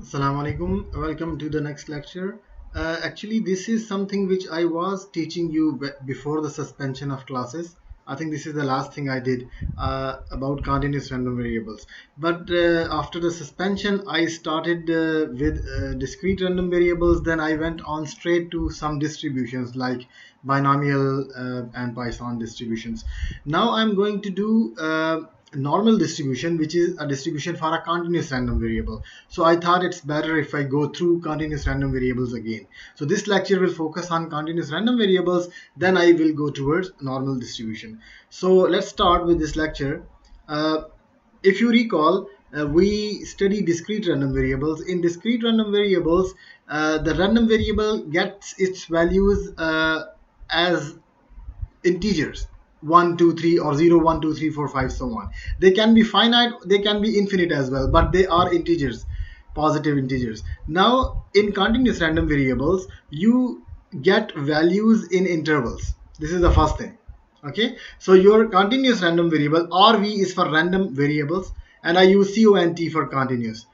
Assalamu alaikum. Welcome to the next lecture. Actually, this is something which I was teaching you before the suspension of classes. I think this is the last thing I did about continuous random variables. But after the suspension, I started with discrete random variables. Then I went on straight to some distributions like binomial and Poisson distributions. Now I'm going to do normal distribution, which is a distribution for a continuous random variable. So I thought it's better if I go through continuous random variables again. So this lecture will focus on continuous random variables, then I will go towards normal distribution. So let's start with this lecture. If you recall, we study discrete random variables. In discrete random variables, the random variable gets its values as integers, 1 2 3 or 0 1 2 3 4 5 so on. They can be finite, they can be infinite as well, but they are integers, positive integers. Now in continuous random variables you get values in intervals. This is the first thing. Okay, so your continuous random variable, RV, is for random variables, and I use CONT for continuous.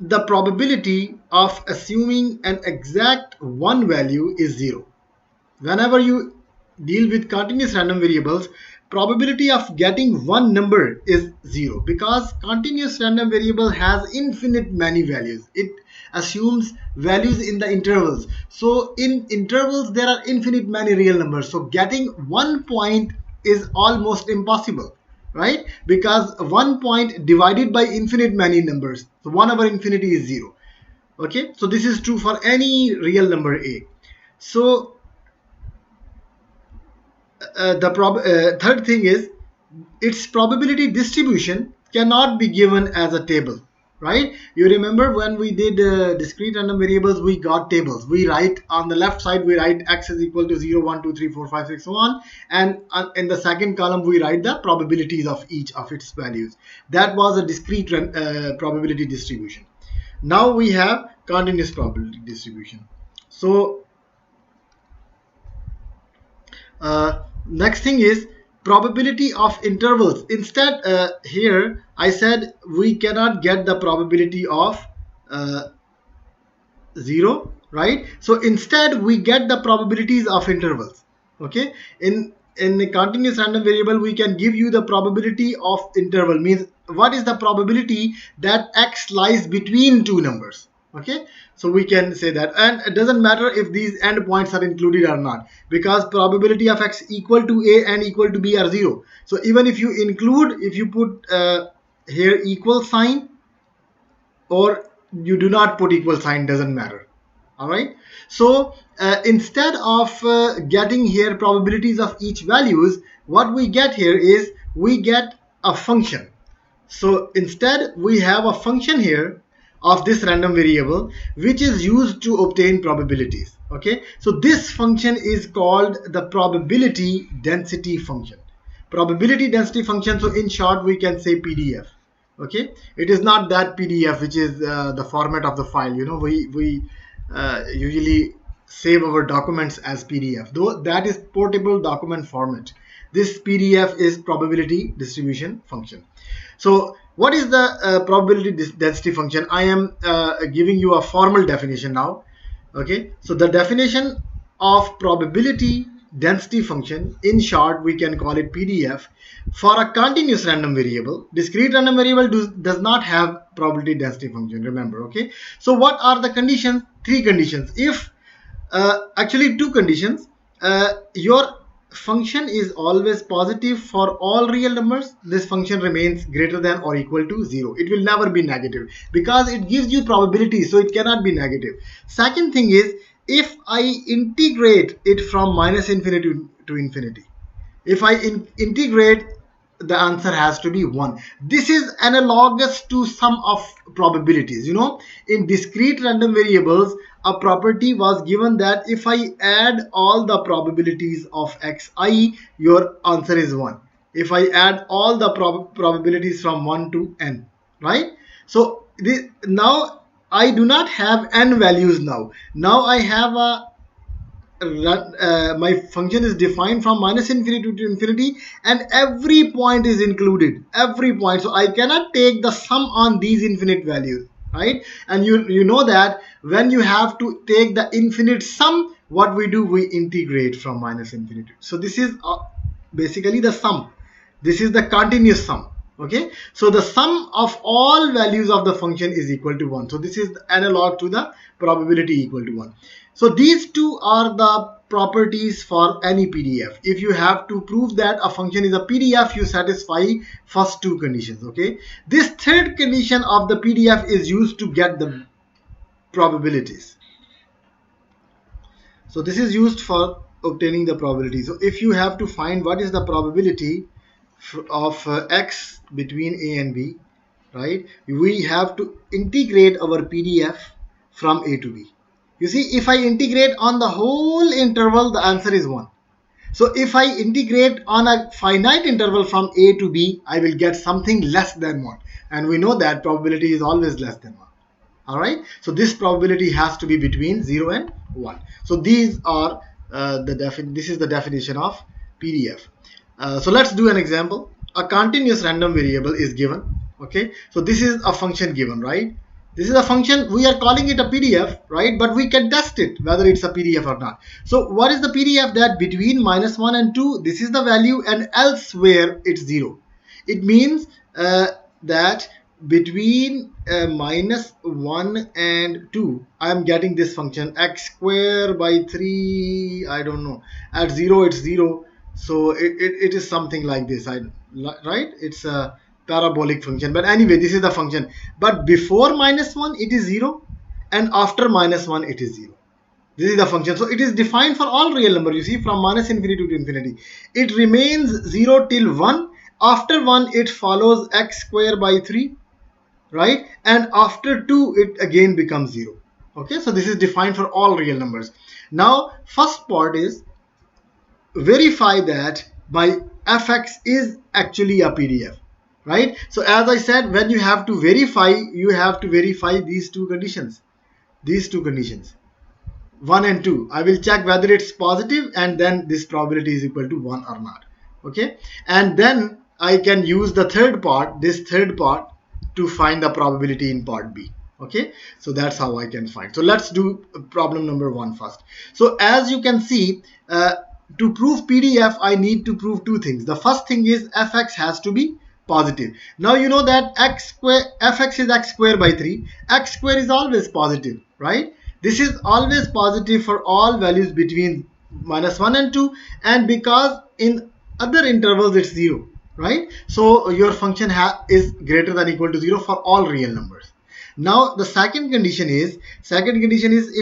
The probability of assuming an exact one value is 0. Whenever you deal with continuous random variables, probability of getting one number is 0, because continuous random variable has infinite many values. It assumes values in the intervals. So in intervals there are infinite many real numbers. So getting 1 point is almost impossible, right? Because 1 point divided by infinite many numbers. So 1 over infinity is 0. Okay, so this is true for any real number a. So the third thing is its probability distribution cannot be given as a table, right? You remember when we did discrete random variables, we got tables. We write on the left side, we write x is equal to 0 1 2 3 4 5 6 so on, and in the second column we write the probabilities of each of its values. That was a discrete probability distribution. Now we have continuous probability distribution. So next thing is probability of intervals. Instead, here I said we cannot get the probability of 0, right? So instead we get the probabilities of intervals. Okay, in the continuous random variable we can give you the probability of interval, means what is the probability that x lies between two numbers. Okay, so we can say that, and it doesn't matter if these endpoints are included or not, because probability of x equal to a and equal to b are 0. So even if you include, if you put here equal sign, or you do not put equal sign, doesn't matter. All right, so instead of getting here probabilities of each values, what we get here is we get a function. So instead we have a function here of this random variable which is used to obtain probabilities. Okay, so this function is called the probability density function. Probability density function, so in short we can say PDF. Okay, it is not that PDF which is the format of the file. You know, we usually save our documents as PDF, though that is portable document format. This PDF is probability distribution function. So what is the probability density function? I am giving you a formal definition now. Okay, so the definition of probability density function, in short we can call it PDF, for a continuous random variable. Discrete random variable does not have probability density function, remember. Okay, so what are the conditions? Three conditions. If actually two conditions. Your function is always positive for all real numbers. This function remains greater than or equal to 0. It will never be negative because it gives you probability, so it cannot be negative. Second thing is, if I integrate it from minus infinity to infinity, if I integrate, the answer has to be 1. This is analogous to sum of probabilities. You know, in discrete random variables, a property was given that if I add all the probabilities of xi, your answer is 1. If I add all the probabilities from 1 to n, right? So now I do not have n values now. Now I have a my function is defined from minus infinity to infinity, and every point is included, every point. So I cannot take the sum on these infinite values. right? And you know that when you have to take the infinite sum, what we do, we integrate from minus infinity. So this is basically the sum. This is the continuous sum. Okay, so the sum of all values of the function is equal to 1. So this is analog to the probability equal to 1. So these two are the properties for any PDF. If you have to prove that a function is a PDF, you satisfy first two conditions. Okay, this third condition of the PDF is used to get the probabilities. So this is used for obtaining the probability. So if you have to find what is the probability of x between a and b, right, we have to integrate our PDF from a to b. You see, if I integrate on the whole interval, the answer is 1. So if I integrate on a finite interval from a to b, I will get something less than 1, and we know that probability is always less than 1. All right, so this probability has to be between 0 and 1. So these are this is the definition of PDF. So let's do an example. A continuous random variable is given. Okay, so this is a function given, right? This is a function, we are calling it a PDF, right? But we can test it whether it's a PDF or not. So what is the PDF? That between -1 and 2, this is the value, and elsewhere it's 0. It means that between -1 and 2, I am getting this function x square by 3. I don't know. At 0 it's 0. So it is something like this, right? It's a parabolic function, but anyway, this is the function. But before -1 it is 0, and after -1 it is 0. This is the function. So it is defined for all real numbers. You see, from -infinity to infinity, it remains 0 till 1. After 1 it follows x square by 3, right? And after 2 it again becomes 0. Okay, so this is defined for all real numbers. Now first part is verify that my fx is actually a PDF, right? So as I said, when you have to verify, you have to verify these two conditions. 1 and 2. I will check whether it's positive, and then this probability is equal to 1 or not. Okay, and then I can use the third part, to find the probability in part B. Okay, so that's how I can find. So let's do problem number 1 first. So as you can see, to prove PDF, I need to prove two things. The first thing is fx has to be positive. Now you know that fx is x square by 3. X square is always positive, right? This is always positive for all values between -1 and 2, and because in other intervals it's 0, right? So your function is greater than or equal to 0 for all real numbers. Now the second condition is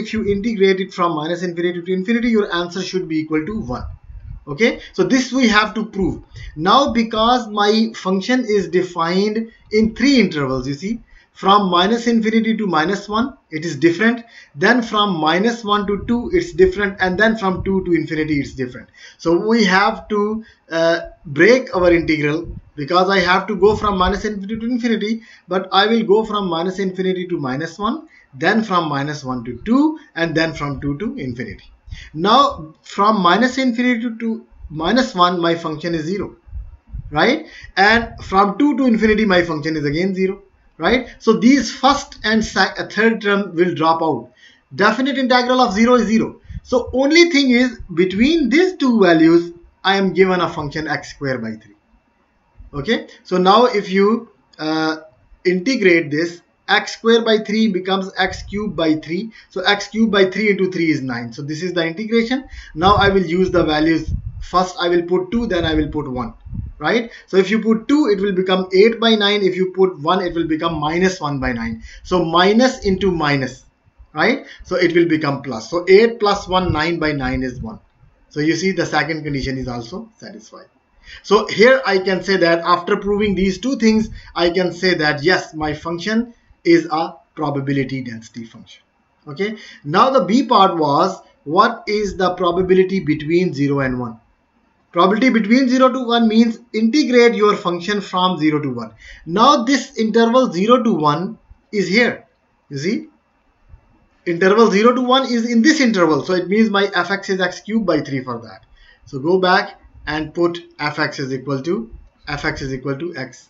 if you integrate it from -infinity to infinity, your answer should be equal to 1. Okay, so this we have to prove. Now because my function is defined in 3 intervals, you see, from -infinity to -1 it is different, then from -1 to 2 it's different, and then from 2 to infinity it's different. So we have to break our integral, because I have to go from -infinity to infinity, but I will go from -infinity to -1, then from -1 to 2, and then from 2 to infinity. Now from -infinity to -1 my function is 0, right? And from 2 to infinity my function is again 0, right? So these first and third term will drop out. Definite integral of 0 is 0. So only thing is, between these two values I am given a function x square by 3. Okay, so now if you integrate this, x square by 3 becomes x cube by 3. So x cube by 3 into 3 is 9. So this is the integration. Now I will use the values. First I will put 2, then I will put 1, right? So if you put 2, it will become 8 by 9. If you put 1, it will become -1 by 9. So minus into minus, right? So it will become plus. So 8 plus 1, 9 by 9 is 1. So you see the second condition is also satisfied. So here I can say that after proving these two things, I can say that yes, my function is a probability density function. Okay, now the B part was, what is the probability between 0 and 1? Probability between 0 to 1 means integrate your function from 0 to 1. Now this interval 0 to 1 is here. You see, interval 0 to 1 is in this interval. So it means my fx is x cubed by 3 for that. So go back and put fx is equal to x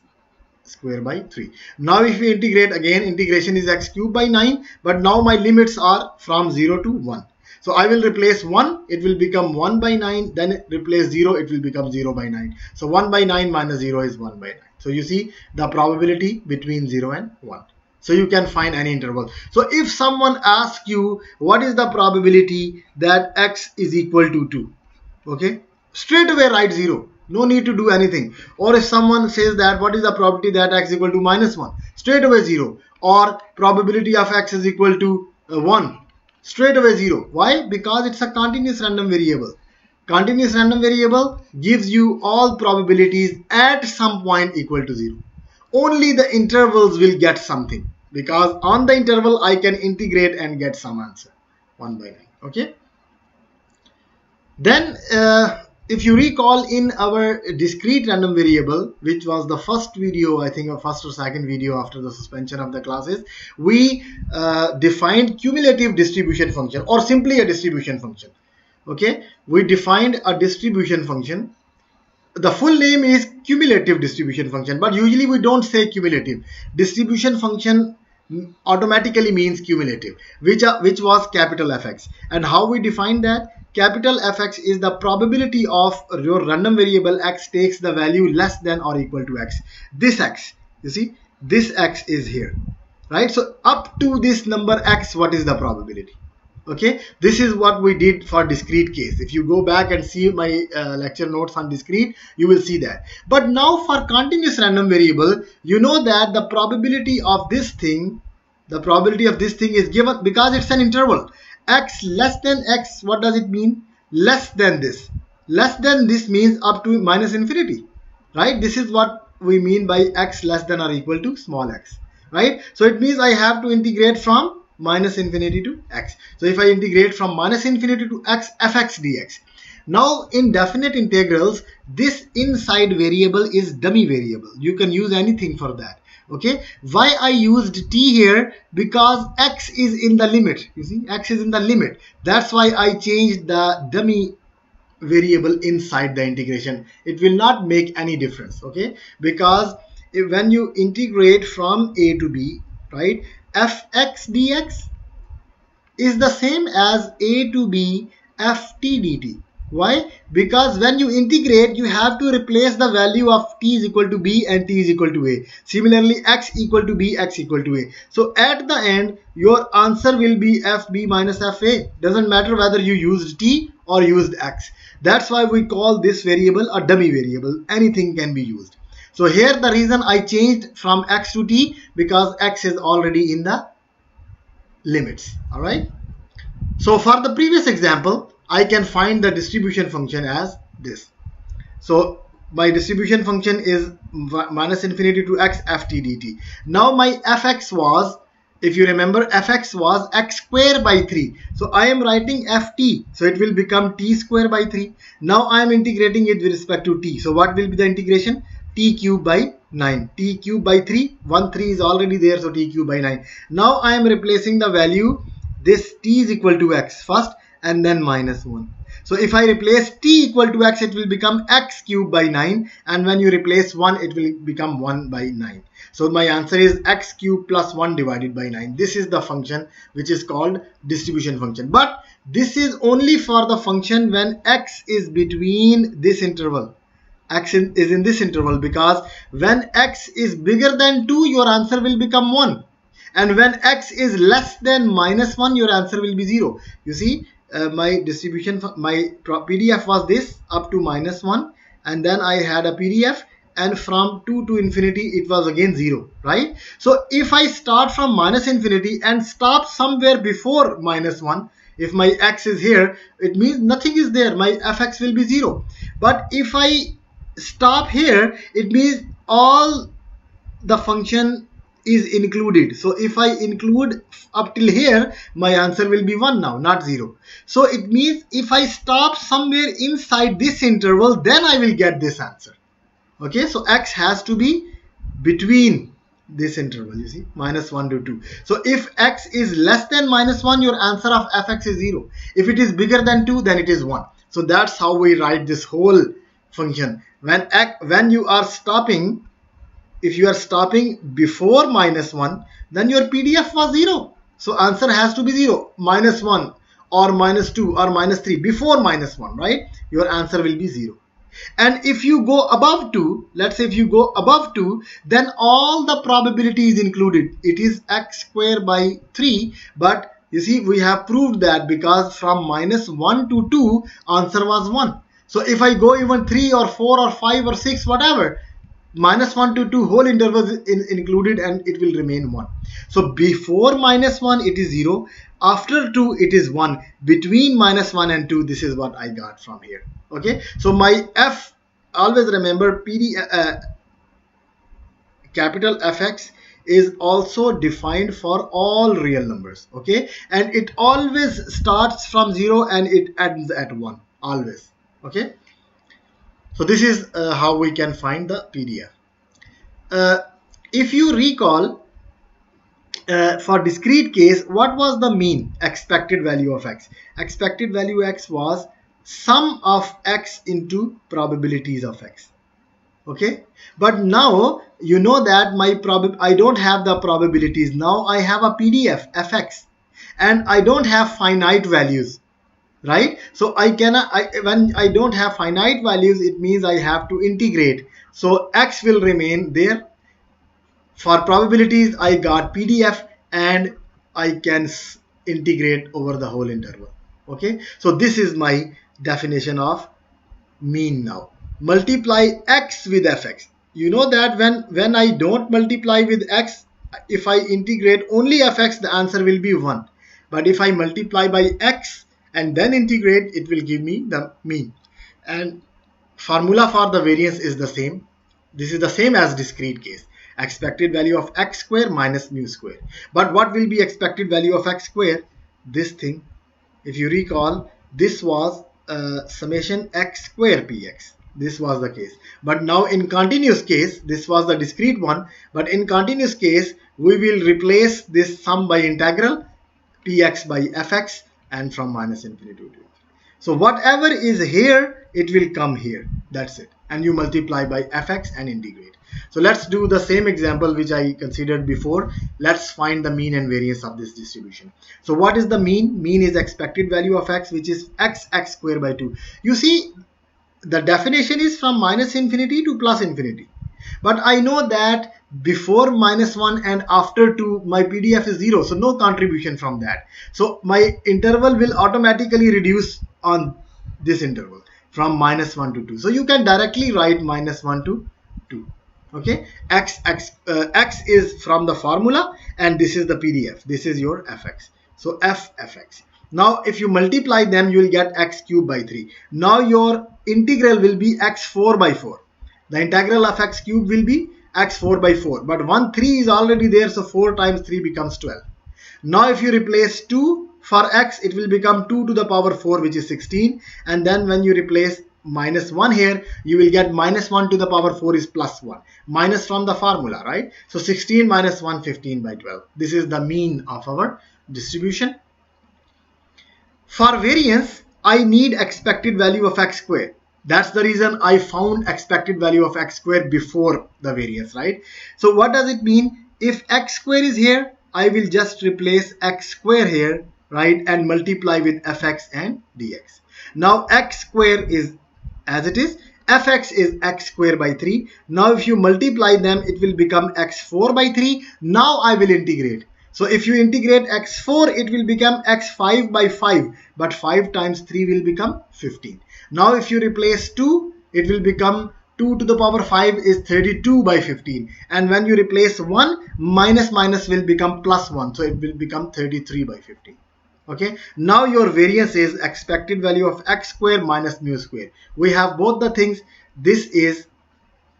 square by 3. Now if we integrate again, integration is x cube by 9, but now my limits are from 0 to 1. So I will replace 1, it will become 1 by 9, then replace 0, it will become 0 by 9. So 1 by 9 minus 0 is 1 by 9. So you see the probability between 0 and 1. So you can find any interval. So if someone asks you what is the probability that x is equal to 2, okay, straight away write 0. No need to do anything. Or if someone says that what is the probability that x is equal to minus 1, straight away 0. Or probability of x is equal to 1, straight away 0. Why? Because it's a continuous random variable. Continuous random variable gives you all probabilities at some point equal to 0. Only the intervals will get something, because on the interval I can integrate and get some answer 1 by 9. Okay. Then if you recall, in our discrete random variable, which was the first video, I think, or first or second video after the suspension of the classes, we defined cumulative distribution function, or simply a distribution function. Okay, we defined a distribution function. The full name is cumulative distribution function, but usually we don't say cumulative. Distribution function automatically means cumulative, which was capital Fx. And how we define that? Capital Fx is the probability of your random variable x takes the value less than or equal to x. This x, you see, this x is here, right? So up to this number x, what is the probability? Okay, this is what we did for discrete case. If you go back and see my lecture notes on discrete, you will see that. But now for continuous random variable, you know that the probability of this thing, is given because it's an interval. X less than x, what does it mean? Less than this. Less than this means up to minus infinity, right? This is what we mean by x less than or equal to small x, right? So it means I have to integrate from minus infinity to x. So if I integrate from minus infinity to x, fx dx. Now in definite integrals, this inside variable is dummy variable. You can use anything for that. Okay, why I used t here? Because x is in the limit. You see, x is in the limit. That's why I changed the dummy variable inside the integration. It will not make any difference. Okay, because when you integrate from a to b, right, fx dx is the same as a to b ft dt. Why? Because when you integrate, you have to replace the value of t is equal to b and t is equal to a. Similarly, x equal to b, x equal to a. So at the end, your answer will be fb minus fa. Doesn't matter whether you used t or used x. That's why we call this variable a dummy variable. Anything can be used. So here the reason I changed from x to t, because x is already in the limits. All right. So for the previous example, I can find the distribution function as this. So my distribution function is minus infinity to x ft dt. Now my fx was, if you remember, fx was x square by 3. So I am writing ft. So it will become t square by 3. Now I am integrating it with respect to t. So what will be the integration? T cube by 9. T cube by 3. 1 3 is already there. So t cube by 9. Now I am replacing the value. This t is equal to x first, and then minus 1. So if I replace t equal to x, it will become x cube by 9, and when you replace 1, it will become 1 by 9. So my answer is x cube plus 1 divided by 9. This is the function which is called distribution function. But this is only for the function when x is between this interval. X is in this interval, because when x is bigger than 2, your answer will become 1. And when x is less than minus 1, your answer will be 0. You see, my distribution, my PDF was this up to minus 1, and then I had a PDF, and from 2 to infinity it was again 0, right? So if I start from minus infinity and stop somewhere before minus 1, if my x is here, it means nothing is there, my fx will be 0. But if I stop here, it means all the function is included. So if I include up till here, my answer will be 1 now, not 0. So it means if I stop somewhere inside this interval, then I will get this answer. Okay, so x has to be between this interval, you see, minus 1 to 2. So if x is less than minus 1, your answer of fx is 0. If it is bigger than 2, then it is 1. So that's how we write this whole function. When you are stopping if you are stopping before -1, then your PDF was 0. So answer has to be 0, -1 or -2 or -3 before -1, right? Your answer will be 0. And if you go above 2, let's say if you go above 2, then all the probability is included. It is x square by 3, but you see we have proved that because from -1 to 2, answer was 1. So if I go even 3 or 4 or 5 or 6, whatever, -1 to 2 whole interval is included and it will remain 1. So before -1 it is 0, after 2 it is 1, between -1 and 2, this is what I got from here. Okay, so my f, always remember capital Fx is also defined for all real numbers. Okay, and it always starts from 0 and it ends at 1 always. Okay, so this is how we can find the PDF. If you recall, for discrete case, what was the mean expected value of x? Expected value x was sum of x into probabilities of x. Okay, but now you know that I don't have the probabilities. Now I have a PDF fx, and I don't have finite values, right? So when I don't have finite values, it means I have to integrate. So x will remain there. For probabilities, I got PDF and I can integrate over the whole interval. Okay, so this is my definition of mean. Now multiply x with fx. You know that when I don't multiply with x, if I integrate only fx, the answer will be 1. But if I multiply by x and then integrate, it will give me the mean. And formula for the variance is the same. This is the same as discrete case. Expected value of x square minus mu square. But what will be expected value of x square? This thing, if you recall, this was summation x square px. This was the case. But now in continuous case, this was the discrete one. But in continuous case, we will replace this sum by integral px by fx and from -infinity to infinity. So whatever is here, it will come here. That's it. And you multiply by fx and integrate. So let's do the same example which I considered before. Let's find the mean and variance of this distribution. So what is the mean? Mean is expected value of x, which is x square by 2. You see, the definition is from -infinity to +infinity. But I know that before -1 and after 2, my PDF is 0. So no contribution from that. So my interval will automatically reduce on this interval from -1 to 2. So you can directly write -1 to 2. Okay, x is from the formula and this is the PDF. This is your fx. So fx. Now if you multiply them, you will get x cubed by 3. Now your integral will be x4 by 4. The integral of x cubed will be x4 by 4. But 3 is already there, so 4 times 3 becomes 12. Now if you replace 2 for x, it will become 2 to the power 4, which is 16. And then when you replace -1 here, you will get -1 to the power 4 is +1. Minus from the formula, right? So 16 minus 1, 15 by 12. This is the mean of our distribution. For variance, I need expected value of x square. That's the reason I found expected value of x square before the variance, right? So what does it mean? If x square is here, I will just replace x square here, right? And multiply with fx and dx. Now x square is as it is, fx is x square by 3. Now if you multiply them, it will become x4 by 3. Now I will integrate. So if you integrate x4, it will become x5 by 5. But 5 times 3 will become 15. Now if you replace 2, it will become 2 to the power 5 is 32 by 15. And when you replace 1, minus will become +1. So it will become 33 by 15. Okay, now your variance is expected value of x square minus mu square. We have both the things. This is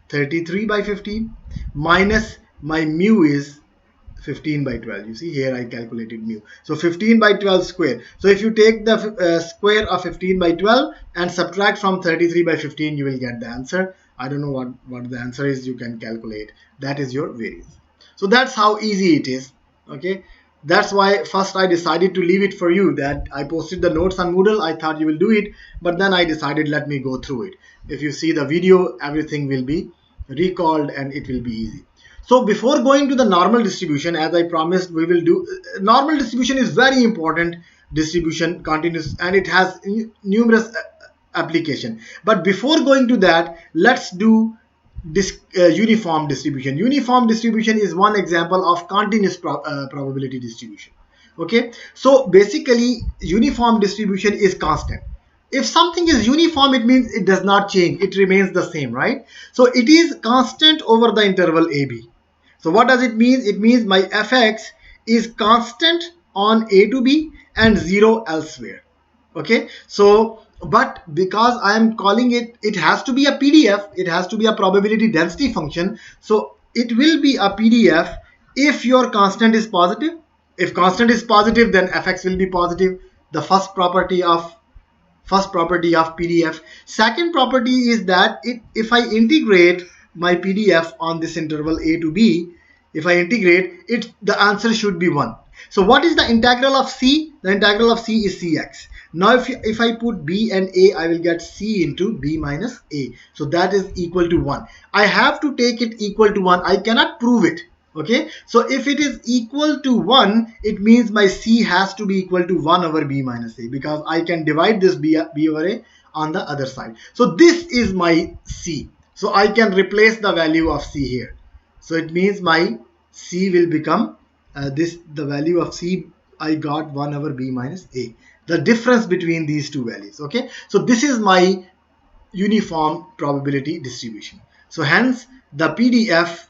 33 by 15 minus my mu is 15 by 12. You see here I calculated mu. So 15 by 12 square. So if you take the square of 15 by 12 and subtract from 33 by 15, you will get the answer. I don't know what the answer is. You can calculate. That is your variance. So that's how easy it is. Okay. That's why first I decided to leave it for you, that I posted the notes on Moodle. I thought you will do it, but then I decided let me go through it. If you see the video, everything will be recalled and it will be easy. So before going to the normal distribution, as I promised, we will do normal distribution is very important distribution, continuous, and it has numerous application. But before going to that, let's do this uniform distribution. Uniform distribution is one example of continuous probability distribution. Okay, so basically uniform distribution is constant. If something is uniform, it means it does not change, it remains the same, right? So it is constant over the interval AB. So what does it mean? It means my fx is constant on A to B and 0 elsewhere. Okay, so but because I am calling it, it has to be a PDF, it has to be a probability density function. So it will be a PDF if your constant is positive. If constant is positive, then fx will be positive. The first property of PDF. Second property is that if I integrate my PDF on this interval A to B, if I integrate it, the answer should be 1. So what is the integral of C? The integral of C is Cx. Now if I put B and A, I will get C into B minus A. So that is equal to 1. I have to take it equal to 1. I cannot prove it. Okay, so if it is equal to 1, it means my C has to be equal to 1 over B minus A, because I can divide this B over A on the other side. So this is my C. So I can replace the value of C here. So it means my C will become the value of C I got 1 over B minus A. The difference between these two values. Okay, so this is my uniform probability distribution. So hence the PDF,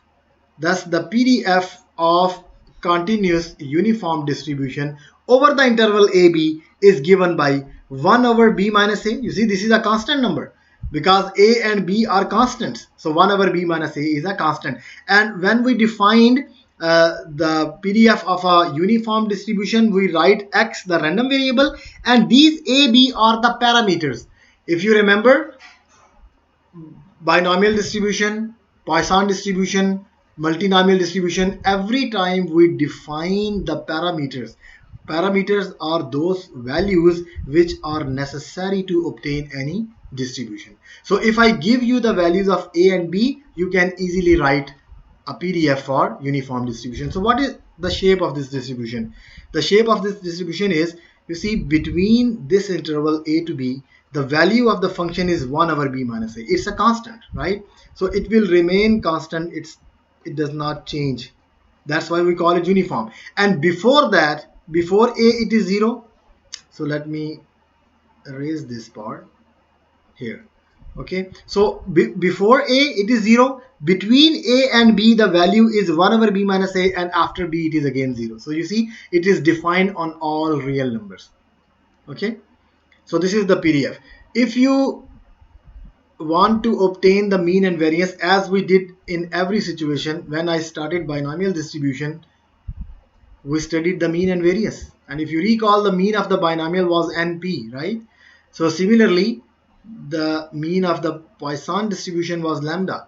thus the PDF of continuous uniform distribution over the interval AB is given by 1 over B minus A. You see, this is a constant number because A and B are constants. So 1 over B minus A is a constant. And when we defined the PDF of a uniform distribution, we write X, the random variable, and these A, B are the parameters. If you remember, binomial distribution, Poisson distribution, multinomial distribution, every time we define the parameters. Parameters are those values which are necessary to obtain any distribution. So if I give you the values of A and B, you can easily write a PDF for uniform distribution. So what is the shape of this distribution? The shape of this distribution is, you see, between this interval A to B, the value of the function is 1 over B minus A. It's a constant, right? So it will remain constant. It does not change. That's why we call it uniform. And before that, before A, it is 0. So let me erase this part here. Okay, so before A it is 0, between A and B the value is 1 over B minus A, and after B it is again 0. So you see, it is defined on all real numbers. Okay, so this is the PDF. If you want to obtain the mean and variance, as we did in every situation, when I started binomial distribution, we studied the mean and variance, and if you recall, the mean of the binomial was NP, right? So similarly, the mean of the Poisson distribution was lambda.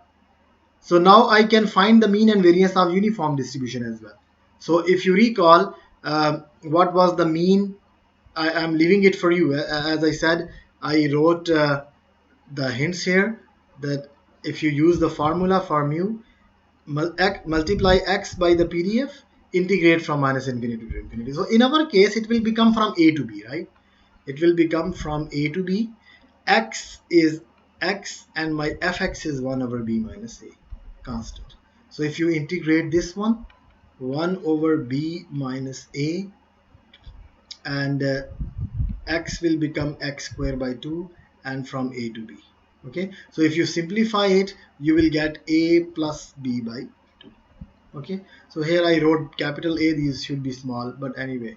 So now I can find the mean and variance of uniform distribution as well. So if you recall, what was the mean? I am leaving it for you. As I said, I wrote the hints here, that if you use the formula for mu, multiply x by the PDF, integrate from minus infinity to infinity. So in our case, it will become from A to B, right? It will become from A to B. X is x and my fx is 1 over B minus A, constant. So if you integrate this one, 1 over B minus A, and x will become x squared by 2, and from A to B. Okay, so if you simplify it, you will get A plus B by 2. Okay, so here I wrote capital A, these should be small, but anyway.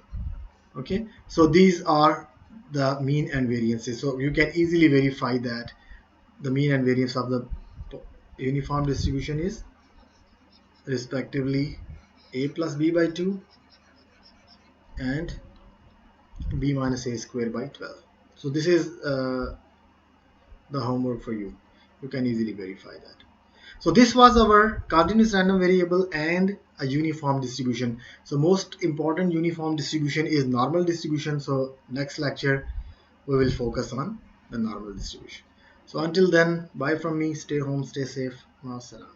Okay, so these are the mean and variances. So you can easily verify that the mean and variance of the uniform distribution is respectively A plus B by 2 and B minus A squared by 12. So this is the homework for you. You can easily verify that. So this was our continuous random variable and a uniform distribution. So most important uniform distribution is normal distribution. So next lecture we will focus on the normal distribution. So until then, bye from me. Stay home, stay safe. Wassalam.